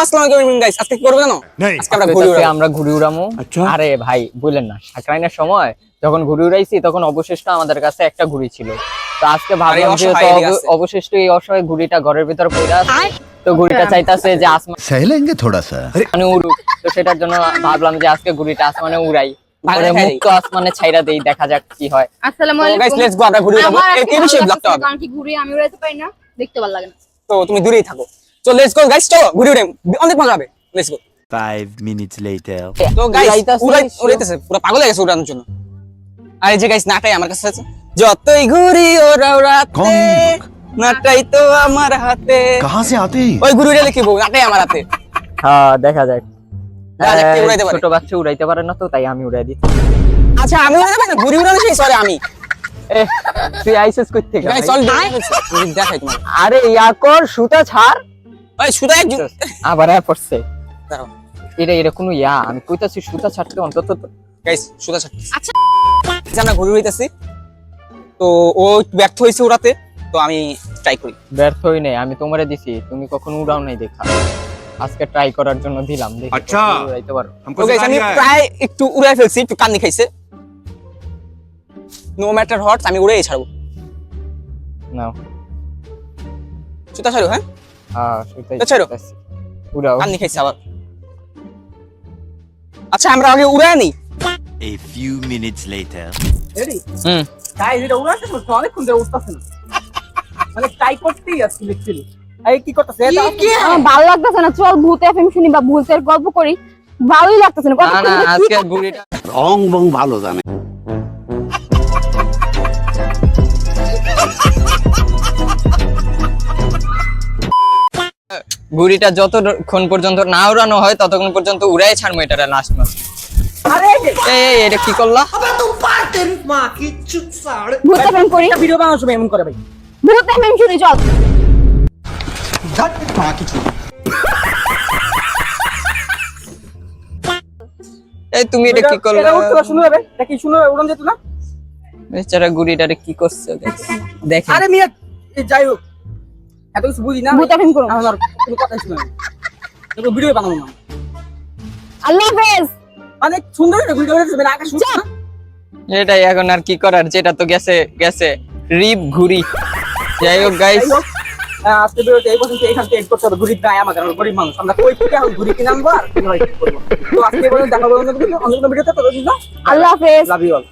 আসসালামু আলাইকুম গাইস, আজকে কি করব জানো? আজকে আমরা ঘুড়ি উড়ামু। আরে ভাই বললেন না, সাকরাইনের সময় যখন ঘুড়ি উড়াইছি তখন অবশিষ্ট আমাদের কাছে একটা ঘুড়ি ছিল। তো আজকে ভাবলাম যে অবশিষ্ট এই অসহায় ঘুড়িটা ঘরের ভিতর পড়ে আছে, তো ঘুড়িটা চাইতাছে যে আসমানে সহেলেंगे थोड़ा सा মানে উড়ুক। তো সেটার জন্য ভাবলাম যে আজকে ঘুড়িটা আসমানে উড়াই, পরে মুক্ত আসমানে ছাইরা দেই, দেখা যাক কি হয়। আসসালামু আলাইকুম গাইস, লেটস গো, আমরা ঘুড়ি উড়াবো। এই বিষয়ে ব্লগটা হবে, কারণ কি ঘুড়ি আমি উড়াইতে পারি না, দেখতে ভালো লাগে না। তো তুমি দূরেই থাকো। চলো লেটস গো গাইস, চলো ঘুড়ি উড়াই, অনেক মজা হবে। Let's go. 5 minutes later তো গাইস উড়াইতেছে, পুরো পাগল হয়ে গেছে উড়ানোর জন্য। আর এই যে গাইস নাটাই আমার কাছে আছে, যতই ঘুড়ি ওরা উড়াতে নাটাই তো আমার হাতে। कहां से आते हैं ওই ঘুড়ি উড়ালে কি বউ, নাটাই আমার হাতে। হ্যাঁ দেখা যাক। কে উড়াইতে পারে? ছোট বাচ্চা উড়াইতে পারে না, তো তাই আমি উড়াই দিচ্ছি। আচ্ছা আমি উড়াতে পারি না, ঘুড়ি উড়ানো সেই সরে আমি। এ তুই আইসিস কই থেকে? গাইস চল দেখাই তোমার। আরে ইয়া কর, সুতা ছাড়। ওই সুদা একজন আবার পড়ছে। দাঁড়াও এটা কোনো ইয়া, আমি কইতাছি সুতা ছাড়তে অন্তত। গাইস সুদা ছাড়। আচ্ছা জানা ঘুড়ি উড়াইতেছি, তো ও ব্যর্থ হইছে উড়াতে, তো আমি ট্রাই করি। ব্যর্থ হই নাই, আমি তোমারে দিছি, তুমি কখনো উড়াও নাই দেখা। আজকে ট্রাই করার জন্য দিলাম, দেখি আচ্ছা। কতদূর উড়াইতে পারো। তো গাইস আমি প্রায় একটু উড়াই ফেলছি, একটু কান্নি খাইছে। নো ম্যাটার হট, আমি উড়েই ছাড়বো। নাও সুতা ছাড়ো, হ্যাঁ সুতাই তো ছাড়ো। ছাড়তেছি। উড়াও। কান্নি খাইছে আবার। আচ্ছা আমরা আগে উড়াই নি। a few minutes later ready hmm guys, এটা উড়াতে তো অনেকক্ষণ ধরে উঠতাছে না, মানে ট্রাই করতেই আছি লিটারালি। এই কি করতেছে এটা? আমার ভালো লাগতেছে না, চল ভূত এফএম শুনি বা ভূতের গল্প করি। ভালোই লাগতেছে না, না কতক্ষণ না, ধরে কি আজকে ঘুড়িটা রং বং ভালো জানে ঘুড়িটা যতক্ষণ পর্যন্ত না উড়ানো হয় ততক্ষণ পর্যন্ত উড়াই ছাড়বো এটা লাস্ট মাস। আরে এই যে এই এটা কি করলা? ভূত এফএম করি, ভিডিও বানানোর সময় এমন করে ভাই। ভূত এফএম শুনি চল। এই তুমি এটা কি করলা? এটা উঠতে শুনো হবে, এটা কি শুনো উড়ন যেত না? বেচারা ঘুড়িটারে কি করছে দেখেন। আরে মিয়া যাই হোক, এত কিছু বুঝি না। ভূত এফএম করো। আমার কোনো কথা শুনে না, তো ভিডিও বানাবো না। আল্লাহ হাফেজ। অনেক সুন্দর একটা ভিডিও হয়েছে, মানে আকাশ শুনছো না? এটাই এখন আর কি করার, যেটা তো গেছে গেছে। রিপ ঘুড়ি। যাই হোক গাইস, যাই হোক, আজকে ভিডিওটা এই পর্যন্ত এখান থেকে এড করতে হবে। ঘুড়ি গায়ে আমাদের, আমরা গরিব মানুষ, আমরা কই থেকে এখন ঘুড়ি কিনে আনবো আর কিভাবে কি করবো। তো আজকে এই পর্যন্ত দেখা হবে অন্য কোনো ভিডিওতে। আল্লাহ হাফেজ। Love you all.